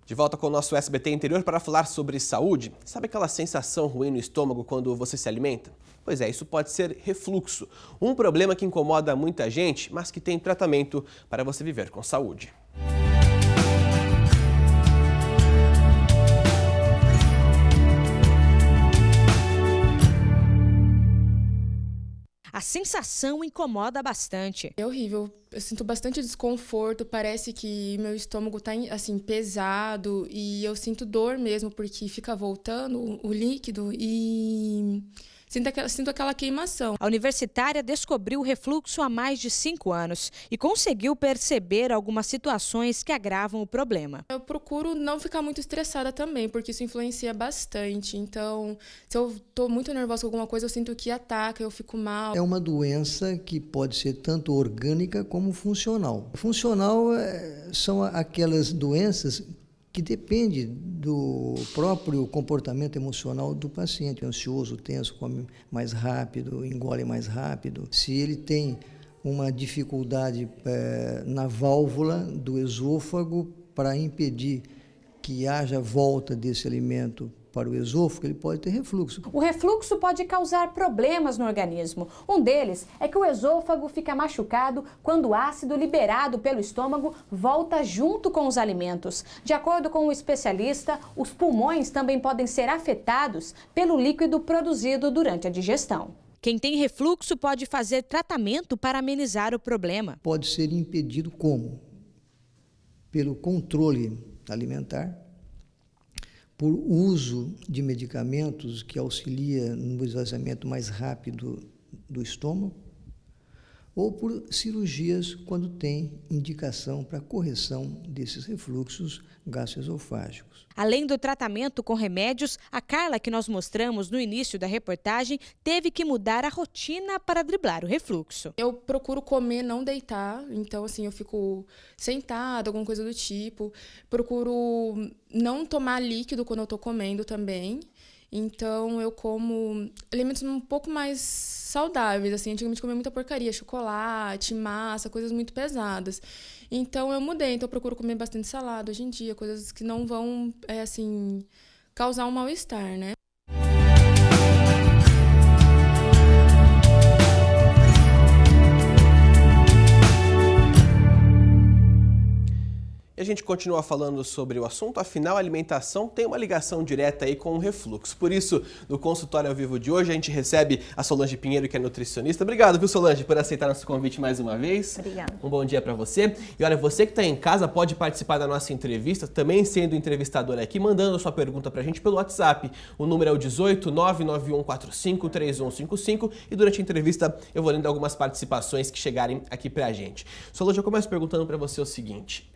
De volta com o nosso SBT Interior para falar sobre saúde. Sabe aquela sensação ruim no estômago quando você se alimenta? Pois é, isso pode ser refluxo. Um problema que incomoda muita gente, mas que tem tratamento para você viver com saúde. A sensação incomoda bastante. É horrível, eu sinto bastante desconforto, parece que meu estômago tá assim pesado e eu sinto dor mesmo porque fica voltando o líquido e sinto aquela queimação. A universitária descobriu o refluxo há mais de 5 anos e conseguiu perceber algumas situações que agravam o problema. Eu procuro não ficar muito estressada também, porque isso influencia bastante. Então, se eu estou muito nervosa com alguma coisa, eu sinto que ataca, eu fico mal. É uma doença que pode ser tanto orgânica como funcional. Funcional são aquelas doenças que depende do próprio comportamento emocional do paciente. Ansioso, tenso, come mais rápido, engole mais rápido. Se ele tem uma dificuldade na válvula do esôfago para impedir que haja volta desse alimento para o esôfago, ele pode ter refluxo. O refluxo pode causar problemas no organismo. Um deles é que o esôfago fica machucado quando o ácido liberado pelo estômago volta junto com os alimentos. De acordo com o especialista, os pulmões também podem ser afetados pelo líquido produzido durante a digestão. Quem tem refluxo pode fazer tratamento para amenizar o problema. Pode ser impedido como? Pelo controle alimentar, por uso de medicamentos que auxilia no esvaziamento mais rápido do estômago, ou por cirurgias quando tem indicação para correção desses refluxos gastroesofágicos. Além do tratamento com remédios, a Carla, que nós mostramos no início da reportagem, teve que mudar a rotina para driblar o refluxo. Eu procuro comer, não deitar, então assim, eu fico sentada, alguma coisa do tipo. Procuro não tomar líquido quando eu estou comendo também. Então, eu como alimentos um pouco mais saudáveis, assim. Antigamente eu comia muita porcaria, chocolate, massa, coisas muito pesadas. Então, eu mudei. Então, eu procuro comer bastante salada hoje em dia, coisas que não vão, assim, causar um mal-estar, né? E a gente continua falando sobre o assunto, afinal a alimentação tem uma ligação direta aí com o refluxo. Por isso, no consultório ao vivo de hoje, a gente recebe a Solange Pinheiro, que é nutricionista. Obrigado, viu, Solange, por aceitar nosso convite mais uma vez. Obrigada. Um bom dia para você. E olha, você que está em casa pode participar da nossa entrevista, também sendo entrevistadora aqui, mandando sua pergunta para a gente pelo WhatsApp. O número é o 18 99145 3155 e durante a entrevista eu vou lendo algumas participações que chegarem aqui para a gente. Solange, eu começo perguntando para você o seguinte,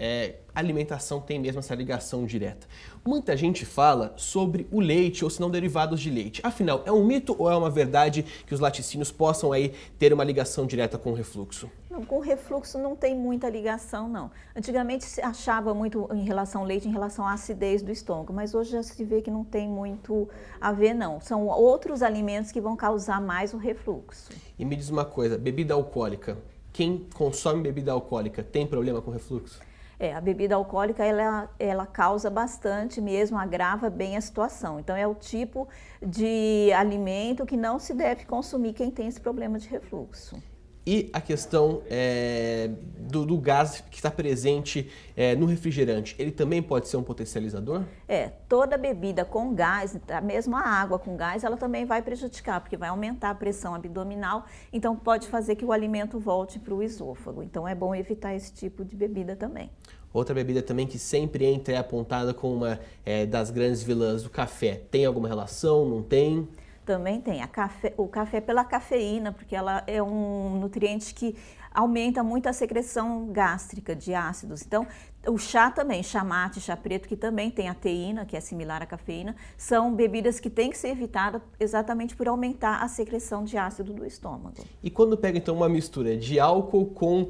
a alimentação tem mesmo essa ligação direta. Muita gente fala sobre o leite ou se não derivados de leite. Afinal, é um mito ou é uma verdade que os laticínios possam aí ter uma ligação direta com o refluxo? Não, com o refluxo não tem muita ligação, não. Antigamente se achava muito em relação ao leite, em relação à acidez do estômago, mas hoje já se vê que não tem muito a ver, não. São outros alimentos que vão causar mais o refluxo. E me diz uma coisa, bebida alcoólica. Quem consome bebida alcoólica tem problema com refluxo? A bebida alcoólica, ela causa bastante mesmo, agrava bem a situação. Então, é o tipo de alimento que não se deve consumir quem tem esse problema de refluxo. E a questão do gás que está presente no refrigerante, ele também pode ser um potencializador? Toda bebida com gás, mesmo a água com gás, ela também vai prejudicar, porque vai aumentar a pressão abdominal, então pode fazer que o alimento volte para o esôfago. Então é bom evitar esse tipo de bebida também. Outra bebida também que sempre entra é apontada como uma das grandes vilãs, o café. Tem alguma relação? Não tem? Também tem o café pela cafeína, porque ela é um nutriente que aumenta muito a secreção gástrica de ácidos. Então, o chá também, chá mate, chá preto, que também tem a teína, que é similar à cafeína, são bebidas que têm que ser evitadas exatamente por aumentar a secreção de ácido do estômago. E quando pega, então, uma mistura de álcool com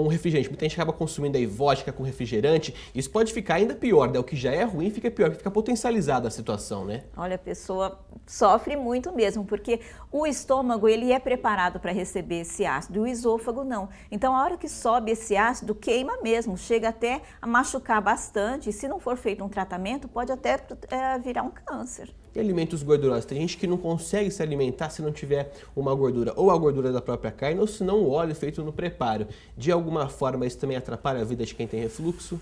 refrigerante, muita gente acaba consumindo aí vodka com refrigerante, isso pode ficar ainda pior, né? O que já é ruim fica pior, fica potencializada a situação, né? Olha, a pessoa sofre muito mesmo, porque o estômago ele é preparado para receber esse ácido, o esôfago não. Então, a hora que sobe esse ácido, queima mesmo, chega até a machucar bastante, e se não for feito um tratamento, pode até virar um câncer. E alimentos gordurosos? Tem gente que não consegue se alimentar se não tiver uma gordura, ou a gordura da própria carne, ou se não o óleo feito no preparo. De alguma forma, isso também atrapalha a vida de quem tem refluxo?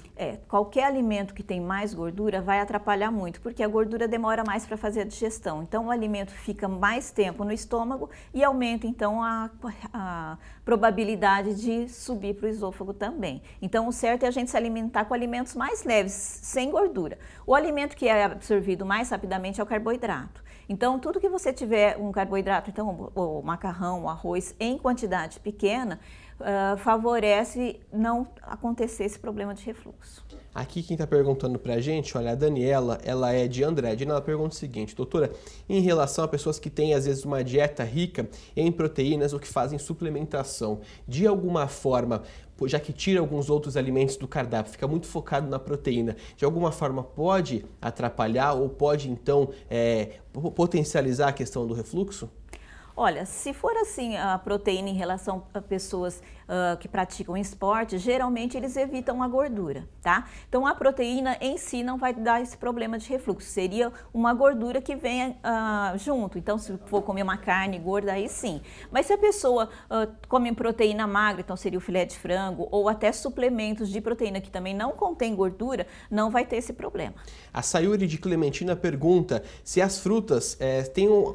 Qualquer alimento que tem mais gordura vai atrapalhar muito, porque a gordura demora mais para fazer a digestão. Então, o alimento fica mais tempo no estômago e aumenta, então, a probabilidade de subir para o esôfago também. Então, o certo é a gente se alimentar com alimentos mais leves, sem gordura. O alimento que é absorvido mais rapidamente é o carboidrato. Então, tudo que você tiver um carboidrato, então o macarrão, o arroz, em quantidade pequena, favorece não acontecer esse problema de refluxo. Aqui quem está perguntando para a gente, olha, a Daniela, ela é de André. Ela pergunta o seguinte: doutora, em relação a pessoas que têm às vezes uma dieta rica em proteínas ou que fazem suplementação, de alguma forma, já que tira alguns outros alimentos do cardápio, fica muito focado na proteína, de alguma forma pode atrapalhar ou pode então potencializar a questão do refluxo? Olha, se for assim a proteína em relação a pessoas que praticam esporte, geralmente eles evitam a gordura, tá? Então a proteína em si não vai dar esse problema de refluxo, seria uma gordura que venha junto. Então se for comer uma carne gorda, aí sim. Mas se a pessoa come proteína magra, então seria o filé de frango, ou até suplementos de proteína que também não contém gordura, não vai ter esse problema. A Sayuri de Clementina pergunta se as frutas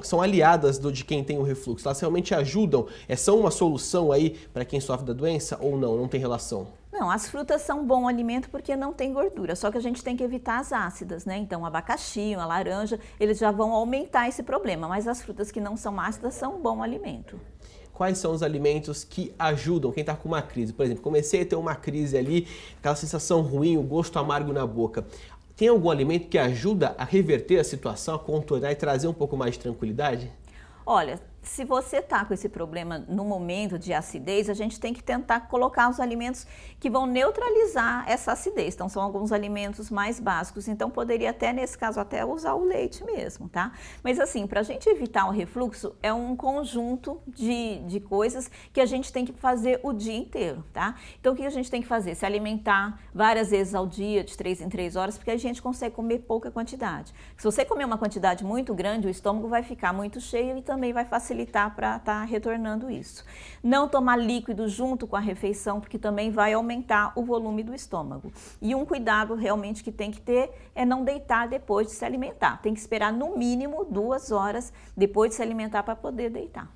são aliadas de quem tem o refluxo. Elas realmente ajudam? São uma solução aí para quem sofre da doença ou não? Não tem relação? Não, as frutas são bom alimento porque não tem gordura, só que a gente tem que evitar as ácidas, né? Então, o abacaxi, a laranja, eles já vão aumentar esse problema, mas as frutas que não são ácidas são bom alimento. Quais são os alimentos que ajudam quem está com uma crise? Por exemplo, comecei a ter uma crise ali, aquela sensação ruim, o gosto amargo na boca. Tem algum alimento que ajuda a reverter a situação, a contornar e trazer um pouco mais de tranquilidade? Olha, se você está com esse problema no momento de acidez, a gente tem que tentar colocar os alimentos que vão neutralizar essa acidez. Então, são alguns alimentos mais básicos. Então, poderia até, nesse caso, até usar o leite mesmo, tá? Mas, assim, para a gente evitar o refluxo, é um conjunto de coisas que a gente tem que fazer o dia inteiro, tá? Então, o que a gente tem que fazer? Se alimentar várias vezes ao dia, de 3 em 3 horas, porque a gente consegue comer pouca quantidade. Se você comer uma quantidade muito grande, o estômago vai ficar muito cheio e também vai facilitar para estar retornando isso. Não tomar líquido junto com a refeição, porque também vai aumentar o volume do estômago. E um cuidado realmente que tem que ter é não deitar depois de se alimentar. Tem que esperar no mínimo 2 horas depois de se alimentar para poder deitar.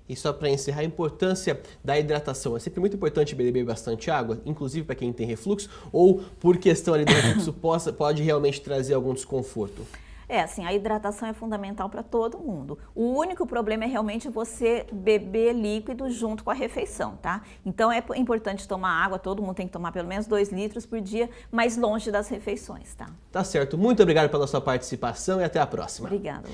E só para encerrar, a importância da hidratação. É sempre muito importante beber bastante água, inclusive para quem tem refluxo, ou por questão ali do refluxo pode realmente trazer algum desconforto? Assim, a hidratação é fundamental para todo mundo. O único problema é realmente você beber líquido junto com a refeição, tá? Então é importante tomar água, todo mundo tem que tomar pelo menos 2 litros por dia, mas longe das refeições, tá? Tá certo. Muito obrigado pela sua participação e até a próxima. Obrigada.